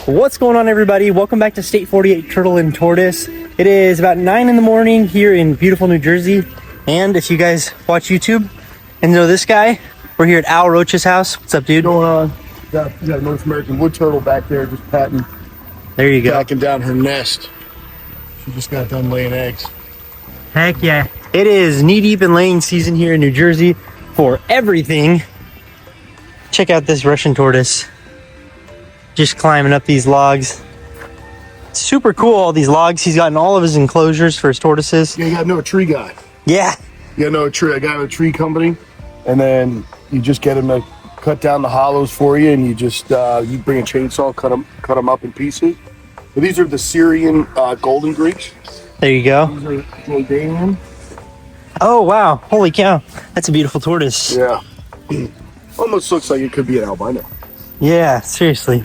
What's going on, everybody? Welcome back to State 48 Turtle and Tortoise. It is about 9 in the morning here in beautiful New Jersey. And if you guys watch YouTube and know this guy, we're here at Roach's house. What's up, dude? What's going on? You got a North American wood turtle back there just patting. There you go. Packing down her nest. She just got done laying eggs. Heck yeah. It is knee-deep in laying season here in New Jersey for everything. Check out this Russian tortoise. Just climbing up these logs. Super cool, all these logs. He's gotten all of his enclosures for his tortoises. Yeah, you gotta know a tree guy. Yeah. You gotta know a tree. I got a tree company, and then you just get him to cut down the hollows for you, and you just you bring a chainsaw, cut them up in pieces. So these are the Syrian golden Greeks. There you go. These are Jordanian. Oh wow! Holy cow! That's a beautiful tortoise. Yeah. Almost looks like it could be an albino. Yeah, seriously.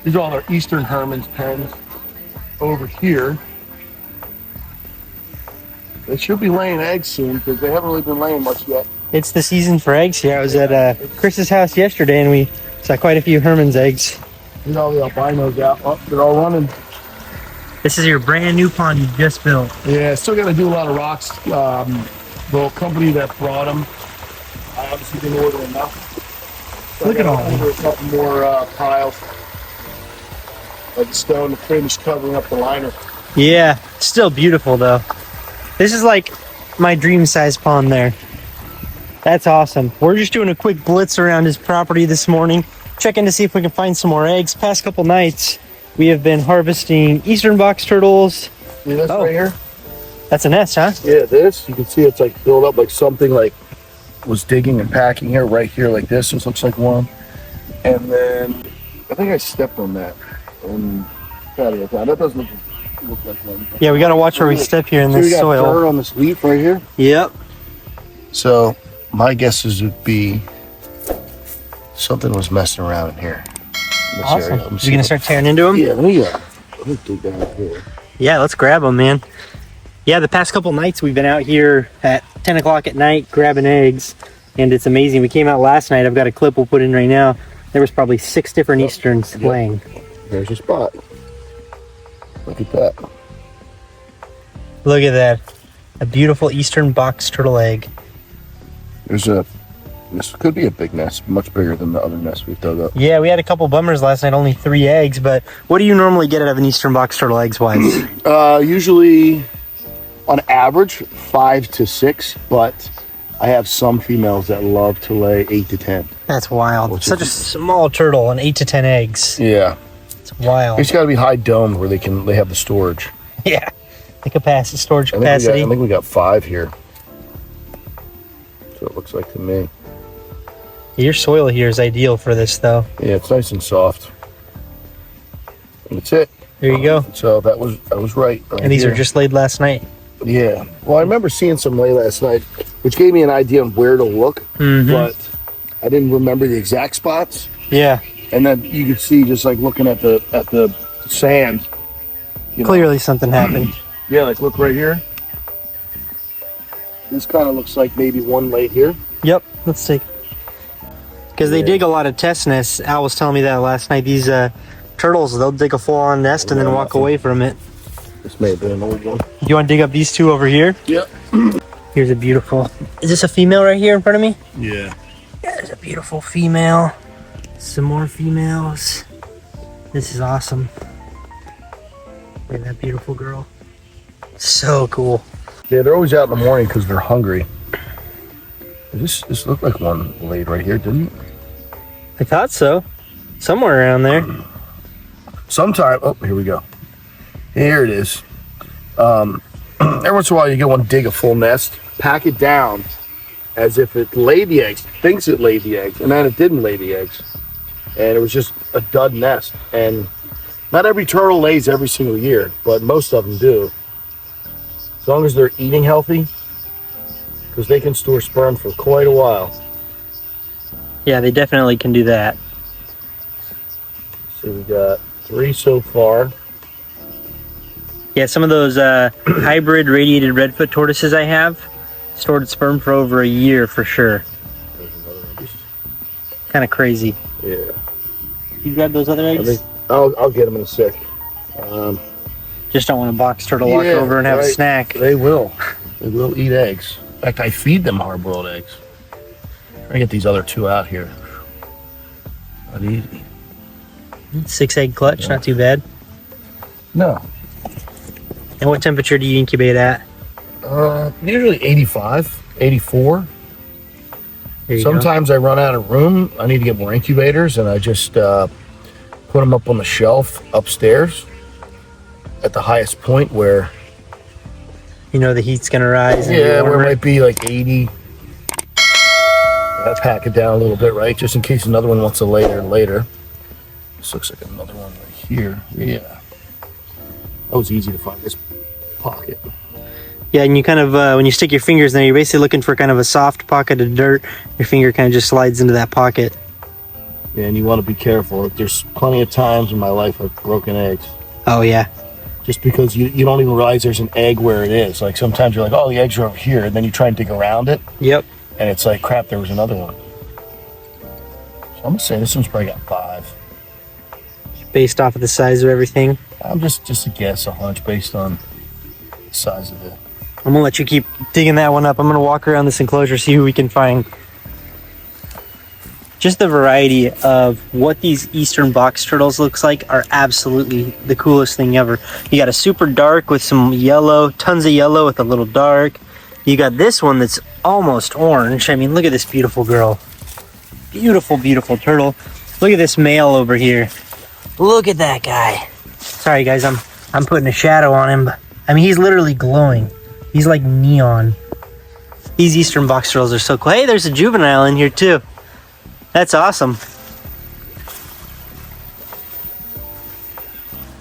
These are all our Eastern Herman's pens over here. They should be laying eggs soon because they haven't really been laying much yet. It's the season for eggs here. I was at Chris's house yesterday and we saw quite a few Herman's eggs. Look at all the albinos out. Oh, they're all running. This is your brand new pond you just built. Yeah, still got to do a lot of rocks. The company that brought them, I obviously didn't order enough. So Look at all order a couple more piles of the stone to finish covering up the liner. Yeah, still beautiful though. This is like my dream size pond there. That's awesome. We're just doing a quick blitz around his property this morning, checking to see if we can find some more eggs. Past couple nights, we have been harvesting eastern box turtles. See this right here? That's a nest, huh? Yeah, this, you can see it's like built up like something like was digging and packing here, right here like this. This looks like one. And then, I think I stepped on that. And that doesn't look like one. Yeah, we gotta watch where we step here in this we got soil. dirt on this leaf right here. Yep. So my guesses would be something was messing around in here. In this Awesome. area. You gonna start tearing into them? Yeah, let me dig down up here. Yeah, let's grab them, man. Yeah, the past couple nights we've been out here at 10 o'clock at night grabbing eggs, and it's amazing. We came out last night. I've got a clip we'll put in right now. There was probably 6 different Easterns laying. There's your spot. Look at that. Look at that. A beautiful Eastern box turtle egg. This could be a big nest, much bigger than the other nest we've dug up. Yeah, we had a couple bummers last night, only 3 eggs, but what do you normally get out of an Eastern box turtle eggs wise? Usually, on average, 5 to 6, but I have some females that love to lay 8 to 10. That's wild. Such a small turtle and 8 to 10 eggs. Yeah. It's wild. It's got to be high domed where they have the storage. Yeah, the capacity, storage capacity. I think we got 5 here. So it looks like to me. Your soil here is ideal for this, though. Yeah, it's nice and soft. And that's it. There you go. So I was right. And these are just laid last night. Yeah. Well, I remember seeing some lay last night, which gave me an idea on where to look, but I didn't remember the exact spots. Yeah. And then you could see just like looking at the sand. Clearly something happened. Yeah, like look right here. This kind of looks like maybe one laid here. Yep. Let's take. Because they dig a lot of test nests. Al was telling me that last night. These turtles, they'll dig a full-on nest and then walk away from it. This may have been an old one. Do you want to dig up these 2 over here? Yep. Here's a beautiful. Is this a female right here in front of me? Yeah. Yeah, there's a beautiful female. Some more females. This is awesome. Look at that beautiful girl. So cool. Yeah, they're always out in the morning because they're hungry. This looked like one laid right here, didn't it? I thought so. Somewhere around there. Sometime. Oh, here we go. Here it is. Every once in a while you get one dig a full nest, pack it down as if it laid the eggs, thinks it laid the eggs, and then it didn't lay the eggs. And it was just a dud nest. And not every turtle lays every single year, but most of them do. As long as they're eating healthy, because they can store sperm for quite a while. Yeah, they definitely can do that. So we got 3 so far. Yeah, some of those hybrid radiated redfoot tortoises I have stored sperm for over a year for sure. Kind of crazy. Yeah. You grab those other eggs? I'll get them in a sec. Just don't want a box turtle walk over and have a snack. They will. They will eat eggs. In fact, I feed them hard-boiled eggs. I get these other two out here. Not easy. 6 egg clutch, not too bad. No. And what temperature do you incubate at? Usually 85, 84. Sometimes I run out of room. I need to get more incubators, and I just put them up on the shelf upstairs at the highest point where you know the heat's gonna rise. Yeah, where it might be like 80. I pack it down a little bit, right? Just in case another one wants to lay there later. This looks like another one right here. Yeah. That was easy to find, this pocket. Yeah, and you kind of, when you stick your fingers in there, you're basically looking for kind of a soft pocket of dirt. Your finger kind of just slides into that pocket. Yeah, and you want to be careful. There's plenty of times in my life I've broken eggs. Oh, yeah. Just because you don't even realize there's an egg where it is. Like sometimes you're like, oh, the eggs are over here, and then you try and dig around it. Yep. And it's like, crap, there was another one. So I'm going to say this one's probably got 5. Based off of the size of everything? I'm just a guess, a hunch based on the size of it. I'm going to let you keep digging that one up. I'm going to walk around this enclosure, see who we can find. Just the variety of what these eastern box turtles looks like are absolutely the coolest thing ever. You got a super dark with some yellow, tons of yellow with a little dark. You got this one that's almost orange. I mean, look at this beautiful girl. Beautiful, beautiful turtle. Look at this male over here. Look at that guy. Sorry guys, I'm putting a shadow on him, but I mean, he's literally glowing. He's like neon. These eastern box turtles are so cool. Hey, there's a juvenile in here too. That's awesome.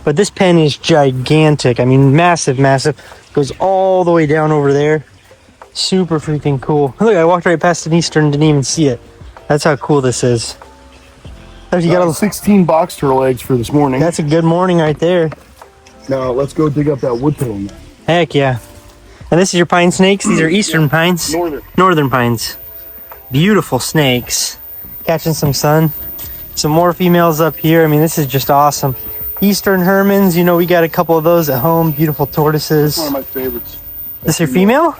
But this pen is gigantic. I mean, massive, massive. Goes all the way down over there. Super freaking cool. Look, I walked right past an eastern, didn't even see it. That's how cool this is. You got 16 box turtle eggs for this morning. That's a good morning right there. Now let's go dig up that wood turtle now. Heck yeah. And this is your pine snakes. These are eastern pines. Northern pines. Beautiful snakes. Catching some sun. Some more females up here. I mean, this is just awesome. Eastern Hermans, you know, we got a couple of those at home. Beautiful tortoises. One of my favorites. This your female?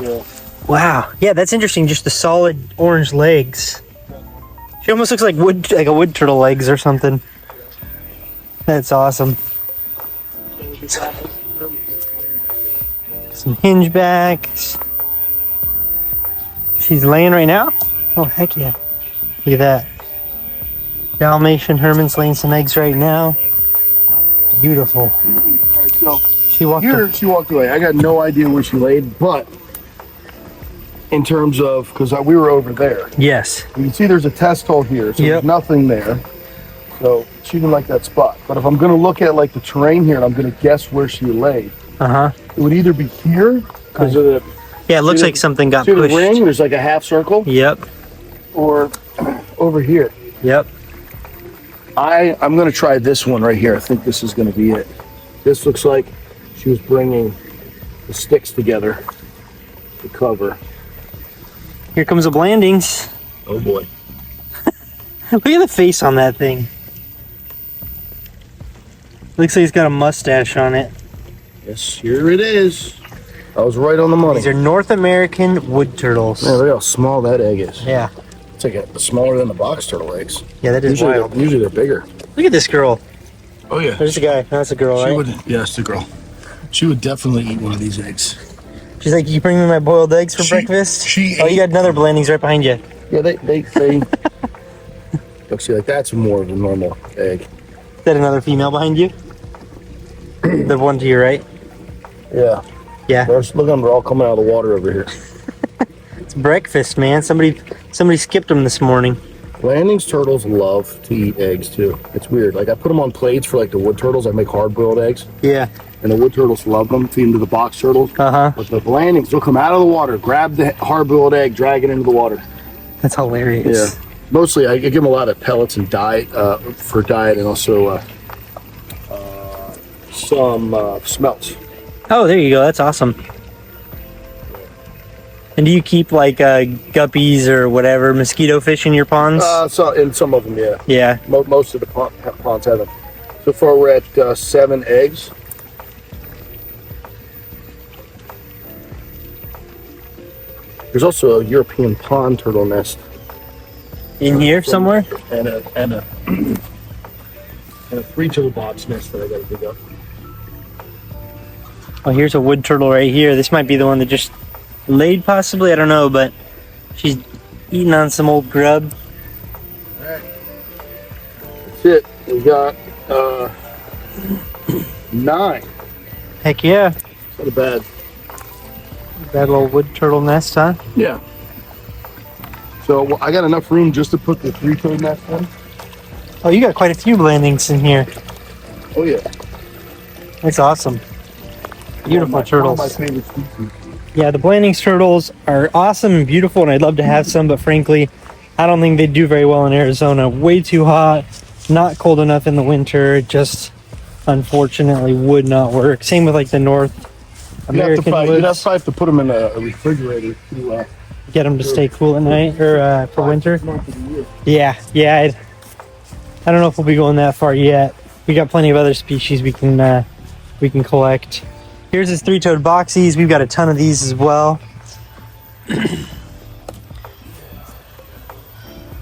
Yeah. Wow. Yeah, that's interesting. Just the solid orange legs. She almost looks like a wood turtle legs or something. That's awesome. Some hingebacks. She's laying right now? Oh, heck yeah. Look at that. Dalmatian Herman's laying some eggs right now. Beautiful. All right, so she walked away. I got no idea where she laid, but in terms of, because we were over there. Yes. You can see there's a test hole here, so there's nothing there. So she didn't like that spot. But if I'm going to look at like the terrain here and I'm going to guess where she laid, it would either be here, because of the... Yeah, it looks like something got pushed. pushed. The ring, there's like a half circle. Yep. Or over here. Yep. I'm going to try this one right here. I think this is going to be it. This looks like she was bringing the sticks together to cover. Here comes the Blandings. Oh boy. Look at the face on that thing. Looks like he's got a mustache on it. Yes, here it is. I was right on the money. These are North American wood turtles. Man, look how small that egg is. Yeah. It's like smaller than the box turtle eggs. Yeah, that is wild. Usually they're bigger. Look at this girl. Oh yeah. There's a guy. That's a girl, right? Yes, the girl. She would definitely eat one of these eggs. She's like, you bring me my boiled eggs for breakfast? You got another Blandings right behind you. Yeah, they look, see, like that's more of a normal egg. Is that another female behind you? The one to your right? Yeah. Yeah. Look at them, they're all coming out of the water over here. It's breakfast, man. Somebody skipped them this morning. Blandings turtles love to eat eggs too. It's weird. Like I put them on plates for like the wood turtles. I make hard-boiled eggs. Yeah. And the wood turtles love them. Feed them to the box turtles. Uh-huh. But the Blandings, they'll come out of the water, grab the hard-boiled egg, drag it into the water. That's hilarious. Yeah. Mostly, I give them a lot of pellets and diet for diet, and also some smelts. Oh, there you go. That's awesome. And do you keep like guppies or whatever, mosquito fish in your ponds? So in some of them, yeah. Yeah. Most of the ponds have them. So far we're at 7 eggs. There's also a European pond turtle nest In here somewhere? and a 3-toed box nest that I gotta dig up. Oh, here's a wood turtle right here. This might be the one that just laid, possibly. I don't know, but she's eating on some old grub. Alright. That's it. We got 9. Heck yeah. Not a bad. That little wood turtle nest, huh? Yeah. So I got enough room just to put the 3-toed nest in. Oh, you got quite a few blandings in here. Oh yeah. That's awesome. Beautiful turtles. One of my favorite species. Yeah, the Blandings turtles are awesome and beautiful, and I'd love to have some, but frankly, I don't think they do very well in Arizona. Way too hot, not cold enough in the winter. It just unfortunately would not work. Same with like the North American You'd woods. have to put them in a refrigerator to Get them to stay cool at night or for winter. month of the year. Yeah. I don't know if we'll be going that far yet. We got plenty of other species we can collect. Here's his 3-toed boxies. We've got a ton of these as well.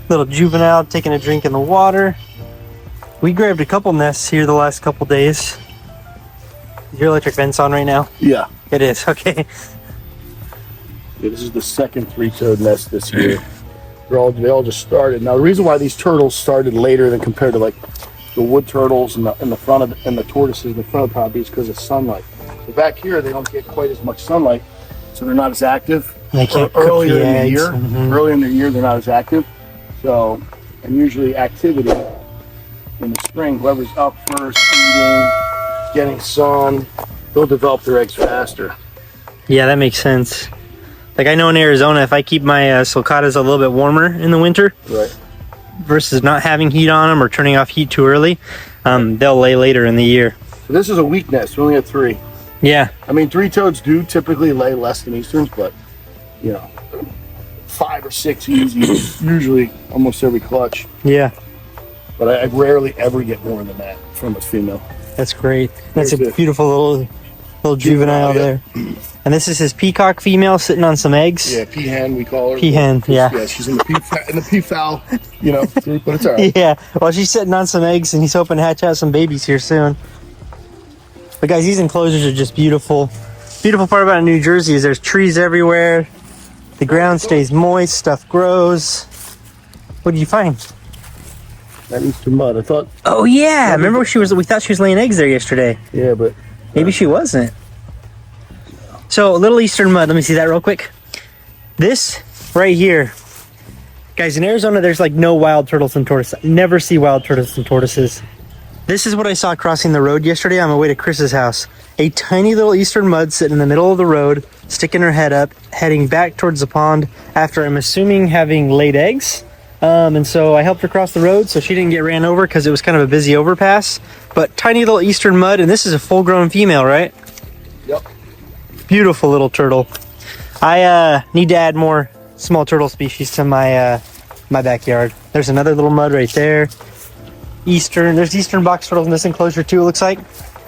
Little juvenile taking a drink in the water. We grabbed a couple nests here the last couple days. Is your electric vent's on right now? Yeah. It is, okay. Yeah, this is the second 3-toed nest this year. They all just started. Now the reason why these turtles started later than compared to like the wood turtles and the tortoises in the front of the property is because of sunlight. So back here they don't get quite as much sunlight, so they're not as active. They can't cook Earlier the in the eggs. year, Mhm. earlier in the year they're not as active. So, and usually activity in the spring, whoever's up first, eating, getting sun, they'll develop their eggs faster. Yeah, that makes sense. Like I know in Arizona, if I keep my sulcatas a little bit warmer in the winter Right. versus not having heat on them or turning off heat too early, they'll lay later in the year. So this is a weak nest. We only have 3. Yeah, I mean, 3-toads do typically lay less than Easterns, but you know, 5 or 6 easy, usually almost every clutch. yeah, But I rarely ever get more than that from a female. that's great. That's There's a it. beautiful little juvenile Yeah. there. And this is his peacock female sitting on some eggs. Yeah, peahen we call her. Peahen, yeah. Yeah, she's in the peafowl, you know, group, but it's all right. Yeah, well, she's sitting on some eggs, and he's hoping to hatch out some babies here soon. But guys, these enclosures are just beautiful. Beautiful part about New Jersey is there's trees everywhere. The ground stays moist, stuff grows. What did you find? That Easter mud. I thought, Oh yeah, remember we thought she was laying eggs there yesterday. yeah, but Maybe she wasn't. So, a little eastern mud. Let me see that real quick. This right here. Guys, in Arizona, there's like no wild turtles and tortoises. I never see wild turtles and tortoises. This is what I saw crossing the road yesterday on my way to Chris's house. A tiny little eastern mud sitting in the middle of the road, sticking her head up, heading back towards the pond after, I'm assuming, having laid eggs. And so I helped her cross the road so she didn't get ran over because it was kind of a busy overpass. But tiny little eastern mud, and this is a full-grown female, right? yep. Beautiful little turtle. I need to add more small turtle species to my my backyard. There's another little mud right there. There's eastern box turtles in this enclosure too, it looks like.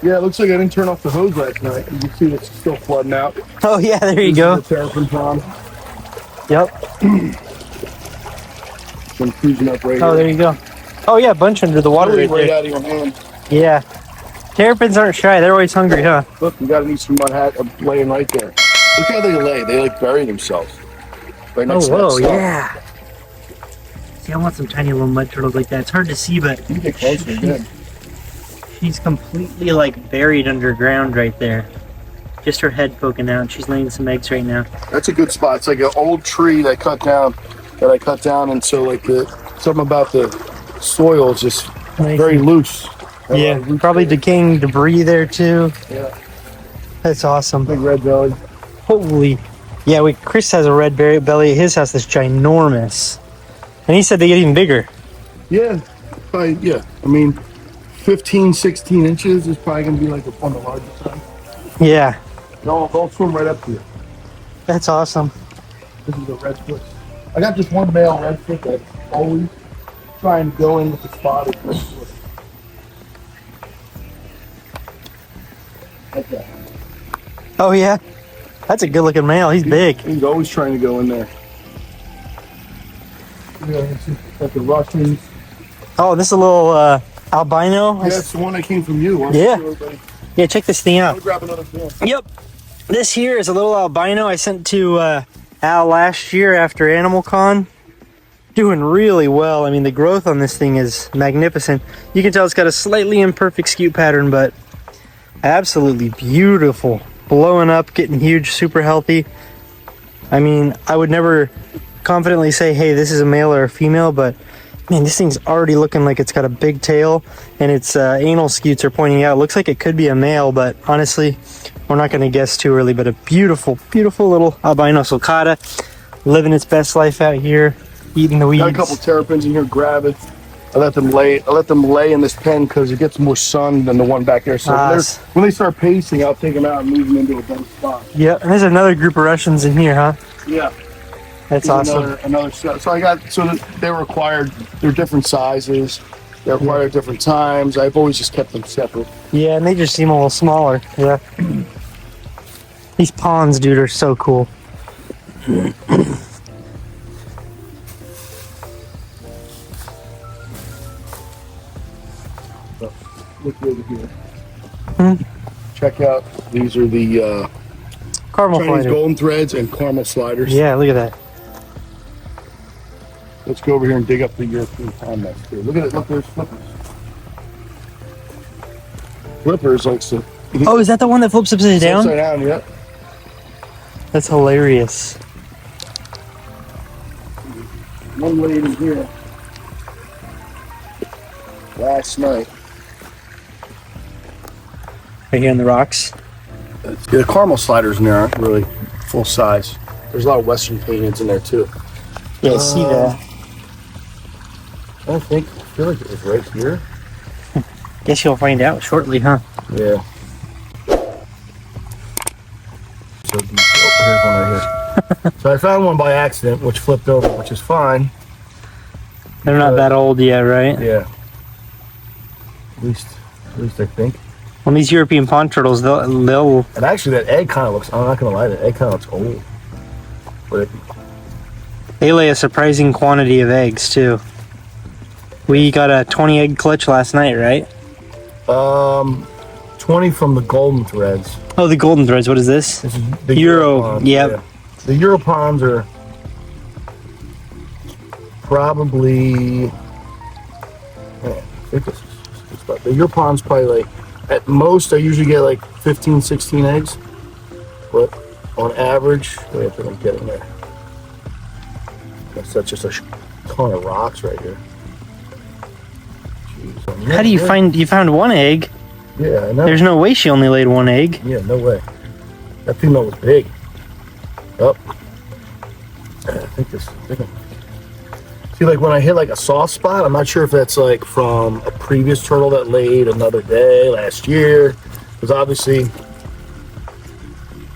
Yeah, it looks like I didn't turn off the hose last night. You can see it's still flooding out. Oh yeah, there you This go. is the terrapin pond. Yep. Been freezing up right Oh, here. there you go. Oh yeah, a bunch under the water Literally right right there. out of your hand. Yeah. Terrapins aren't shy. They're always hungry, huh? Look, we got an Eastern mud hat laying right there. Look how they lay. They like bury themselves. Right next to that whoa, stump. yeah. See, I want some tiny little mud turtles like that. It's hard to see, but You get closer again. she's completely like buried underground right there. Just her head poking out. She's laying some eggs right now. That's a good spot. It's like an old tree that I cut down, and so like something about the soil is just Nice. very loose. Yeah, probably decaying debris there too. Yeah, That's awesome. big red belly. Holy. Yeah, Chris has a red belly at his house that's ginormous. And he said they get even bigger. Yeah, probably, yeah. I mean, 15, 16 inches is probably going to be like on the larger side. Yeah, They'll swim right up to you. that's awesome. This is a redfoot. I got this one male redfoot that's always trying to go in with the spotted redfoot. Okay. Oh yeah, that's a good looking male. He's big. He's always trying to go in there. Yeah, like the Russians. Oh, this is a little albino. Yeah, it's the one that came from you. Yeah. Yeah, check this thing out. I'll grab another film. Yep. This here is a little albino I sent to Al last year after Animal Con. Doing really well. I mean, the growth on this thing is magnificent. You can tell it's got a slightly imperfect scute pattern, but absolutely beautiful. Blowing up, getting huge, super healthy. I mean, I would never confidently say, hey, this is a male or a female, but man, this thing's already looking like it's got a big tail, and its anal scutes are pointing out. It looks like it could be a male, but honestly, we're not going to guess too early. But a beautiful, beautiful little albino sulcata, living its best life out here, eating the weeds. Got a couple terrapins in here. Grab it. I let them lay in this pen because it gets more sun than the one back there. So when they start pacing, I'll take them out and move them into a better spot. Yeah, and there's another group of Russians in here, huh? Yeah. That's awesome. Another set. So I got, they're required, they're different sizes, they're required at different times. I've always just kept them separate. Yeah, and they just seem a little smaller. Yeah. These ponds, dude, are so cool. Look over here. Check out, these are the Caramel Chinese slider. golden threads and caramel sliders. Yeah, look at that. Let's go over here and dig up the European pond nest here. Look at it. Look, there's flippers. Flippers, like so. Oh, is that the one that flips upside down? Upside down, yep. That's hilarious. One laid in here last night. Right here in the rocks. Yeah, the caramel sliders in there aren't really full size. There's a lot of Western paintings in there too. Yeah, I see that. I feel like it was right here. Guess you'll find out shortly, huh? Yeah. So deep. Oh, here's one right here. So I found one by accident, which flipped over, which is fine. They're not that old yet, right? Yeah. At least I think. Well, these European pond turtles, they'll And actually, that egg kind of looks. I'm not gonna lie, that egg kind of looks old. But they lay a surprising quantity of eggs too. We got a 20 egg clutch last night, right? 20 from the golden threads. Oh, the golden threads. What is this? This is the Euro. Ponds, Yep. yeah. The Euro ponds are probably. I think this is about, the Euro ponds probably like at most I usually get like 15, 16 eggs, but on average, wait, I think I'm getting there. That's just a ton of rocks right here. Jeez, How do you find? You found one egg. Yeah, I know. There's no way she only laid one egg. Yeah, no way. That female was big. Oh. I think this. See, like when I hit like a soft spot, I'm not sure if that's like from a previous turtle that laid another day last year. Because obviously,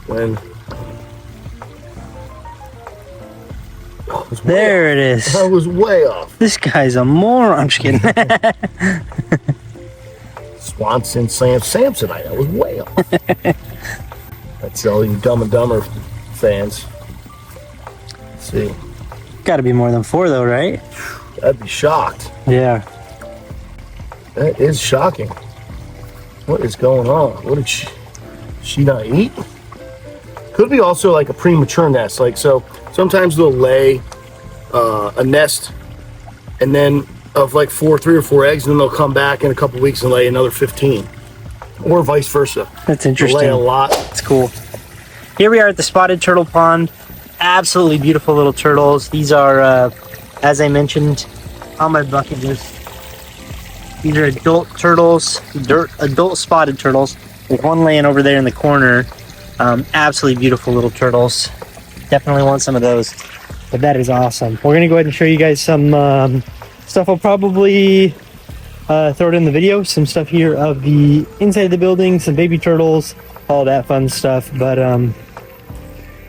when. There it is. I was way off. This guy's a moron. I'm just kidding. Swanson, Samsonite. I was way off. That's all you Dumb and Dumber fans. Let's see. Got to be more than 4 though, right? I'd be shocked. Yeah. That is shocking. What is going on? What did she not eat? Could be also like a premature nest. Like, so sometimes they'll lay a nest and then of like 3 or 4 eggs, and then they'll come back in a couple weeks and lay another 15, or vice versa. That's interesting. They'll lay a lot. It's cool. Here we are at the spotted turtle pond. Absolutely beautiful little turtles. These are, as I mentioned on my bucket list, these are adult turtles, adult spotted turtles. There's one laying over there in the corner. Absolutely beautiful little turtles. Definitely want some of those. But that is awesome. We're gonna go ahead and show you guys some stuff. I'll probably throw it in the video. Some stuff here of the inside of the building, some baby turtles, all that fun stuff. But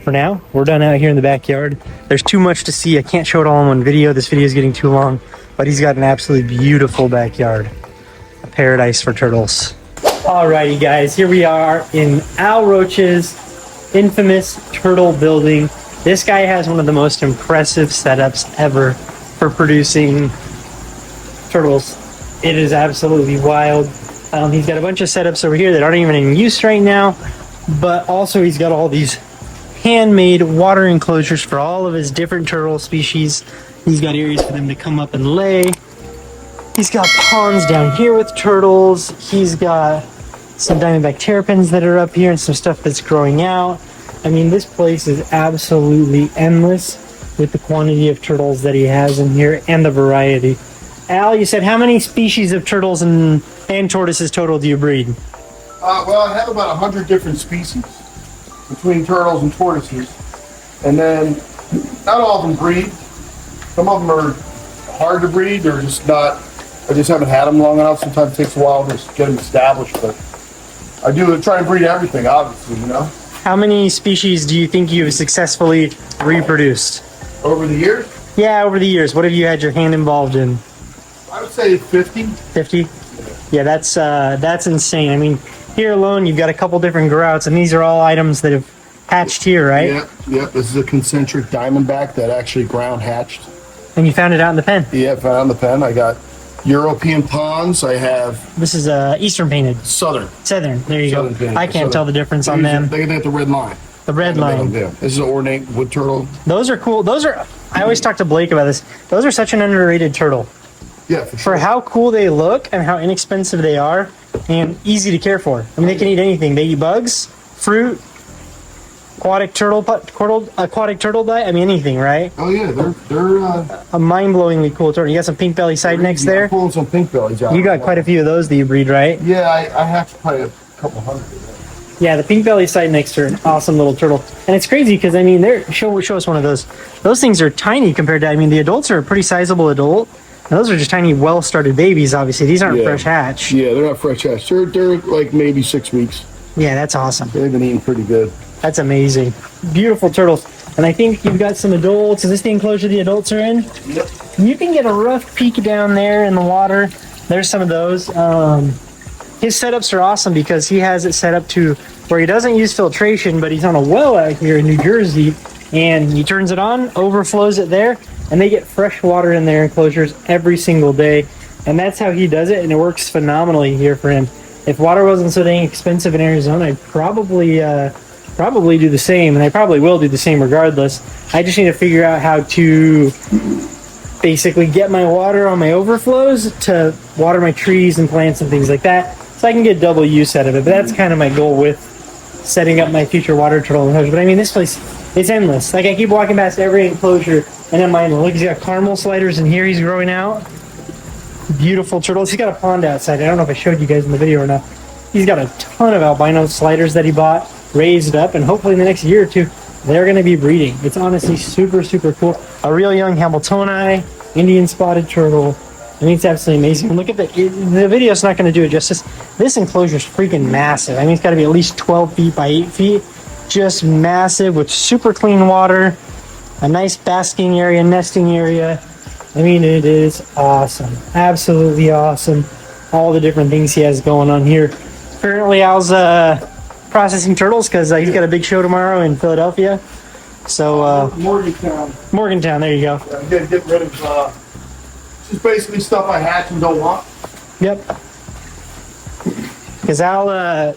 for now, we're done out here in the backyard. There's too much to see. I can't show it all in one video. This video is getting too long. But he's got an absolutely beautiful backyard. A paradise for turtles. Alrighty guys, here we are in Al Roach's infamous turtle building. This guy has one of the most impressive setups ever for producing turtles. It is absolutely wild. He's got a bunch of setups over here that aren't even in use right now, but also he's got all these handmade water enclosures for all of his different turtle species. He's got areas for them to come up and lay. He's got ponds down here with turtles. He's got some diamondback terrapins that are up here and some stuff that's growing out. I mean, this place is absolutely endless with the quantity of turtles that he has in here and the variety. Al, you said how many species of turtles and tortoises total do you breed? Well, I have about 100 different species between turtles and tortoises. And then not all of them breed. Some of them are hard to breed. They're just not, I just haven't had them long enough. Sometimes it takes a while to get them established. But I do try and breed everything, obviously, you know. How many species do you think you've successfully reproduced? Over the years? Yeah, over the years. What have you had your hand involved in? I would say 50. 50? Yeah, that's insane. I mean, here alone, you've got a couple different grouts, and these are all items that have hatched here, right? Yeah. This is a concentric diamondback that actually ground hatched. And you found it out in the pen? Yeah, found it in the pen. I got European ponds. I have... This is Eastern painted. Southern. Southern. There you Southern go. painted. I can't tell the difference on them. They got the red line. The red line. Yeah. This is an ornate wood turtle. Those are cool. Those are... I always talk to Blake about this. Those are such an underrated turtle. Yeah, for sure. For how cool they look and how inexpensive they are and easy to care for. I mean, they can eat anything. They eat bugs, fruit, aquatic turtle diet. I mean, anything, right? Oh yeah, they're A mind-blowingly cool turtle. You got some pink belly side necks there. I'm pulling some pink bellies out. You got quite a few of those that you breed, right? Yeah, I have probably a couple hundred of them. Yeah, the pink belly side necks are an awesome little turtle, and it's crazy because I mean, show us one of those. Those things are tiny compared to. I mean, the adults are a pretty sizable adult. And those are just tiny, well-started babies. Obviously, these aren't fresh hatch. Yeah, they're not fresh hatch. They're like maybe 6 weeks. Yeah, that's awesome. They've been eating pretty good. That's amazing. Beautiful turtles. And I think you've got some adults. Is this the enclosure the adults are in? Yep. You can get a rough peek down there in the water. There's some of those. His setups are awesome because he has it set up to where he doesn't use filtration, but he's on a well out here in New Jersey, and he turns it on, overflows it there, and they get fresh water in their enclosures every single day. And that's how he does it, and it works phenomenally here for him. If water wasn't so dang expensive in Arizona, I'd probably do the same, and I probably will do the same regardless. I just need to figure out how to basically get my water on my overflows to water my trees and plants and things like that, so I can get double use out of it. But that's kind of my goal with setting up my future water turtle enclosure. But I mean, this place, it's endless. Like, I keep walking past every enclosure, and then mine, look, he's got caramel sliders in here he's growing out. Beautiful turtles. He's got a pond outside. I don't know if I showed you guys in the video or not. He's got a ton of albino sliders that he bought, raised up, and hopefully in the next year or two, they're going to be breeding. It's honestly super, super cool. A real young Hamiltoni, Indian spotted turtle. I mean, it's absolutely amazing. Look at the video's not going to do it justice. This enclosure is freaking massive. I mean, it's got to be at least 12 feet by 8 feet. Just massive with super clean water, a nice basking area, nesting area. I mean, it is awesome. Absolutely awesome. All the different things he has going on here. Currently, Al's processing turtles because he's got a big show tomorrow in Philadelphia. So, Morgantown, there you go. I'm going to get rid of just basically stuff I hatch and don't want. Yep. Because Al,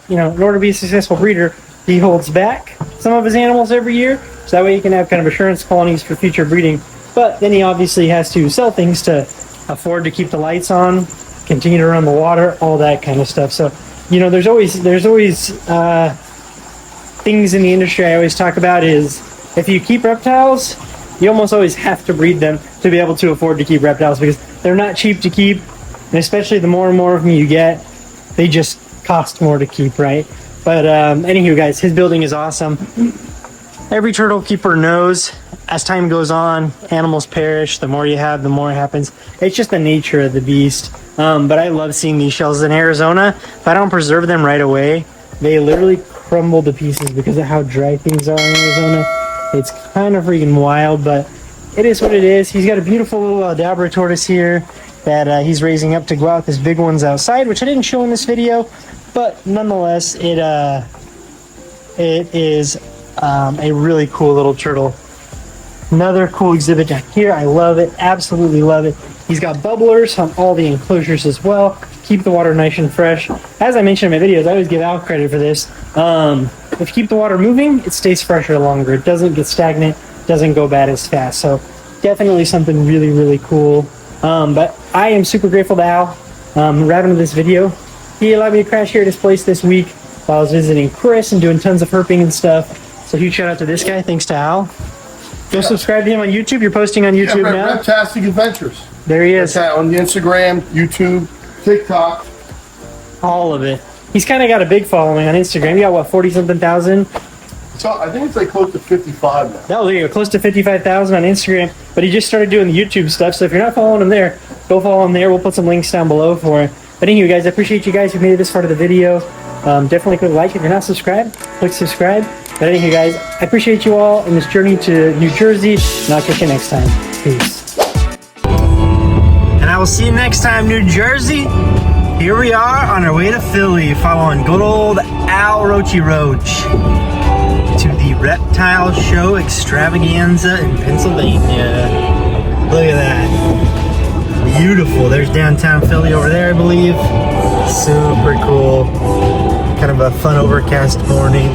in order to be a successful breeder, he holds back some of his animals every year, so that way he can have kind of assurance colonies for future breeding. But then he obviously has to sell things to afford to keep the lights on, continue to run the water, all that kind of stuff. So, there's always things in the industry I always talk about is if you keep reptiles, you almost always have to breed them to be able to afford to keep reptiles because they're not cheap to keep, and especially the more and more of them you get, they just cost more to keep, right? But anywho, guys, his building is awesome. Every turtle keeper knows as time goes on, animals perish. The more you have, the more it happens. It's just the nature of the beast. But I love seeing these shells in Arizona. If I don't preserve them right away, they literally crumble to pieces because of how dry things are in Arizona. It's kind of freaking wild, but it is what it is. He's got a beautiful little Dabra tortoise here that he's raising up to go out with his big ones outside, which I didn't show in this video. but nonetheless, it is a really cool little turtle. Another cool exhibit down here. I love it, absolutely love it. He's got bubblers on all the enclosures as well. Keep the water nice and fresh. As I mentioned in my videos, I always give Al credit for this. If you keep the water moving, it stays fresher longer. It doesn't get stagnant, doesn't go bad as fast. So definitely something really, really cool. But I am super grateful to Al wrapping up this video. He allowed me to crash here at his place this week while I was visiting Chris and doing tons of herping and stuff. So huge shout out to this guy. Thanks to Al. Go subscribe to him on YouTube. You're posting on YouTube now. Reptastic Adventures. There he is. On the Instagram, YouTube, TikTok. All of it. He's kind of got a big following on Instagram. You got what, 40-something thousand? So I think it's like close to 55 now. No, there you go, close to 55,000 on Instagram. But he just started doing the YouTube stuff. So if you're not following him there, go follow him there. We'll put some links down below for it. But anyway, guys, I appreciate you guys who made it this far of the video. Definitely click like if you're not subscribed. Click subscribe. But anyway, guys, I appreciate you all in this journey to New Jersey. And I'll catch you next time. Peace. And I will see you next time, New Jersey. Here we are on our way to Philly, following good old Al Roachy Roach to the Reptile Show Extravaganza in Pennsylvania. Look at that. Beautiful. There's downtown Philly over there, I believe. Super cool. Kind of a fun overcast morning.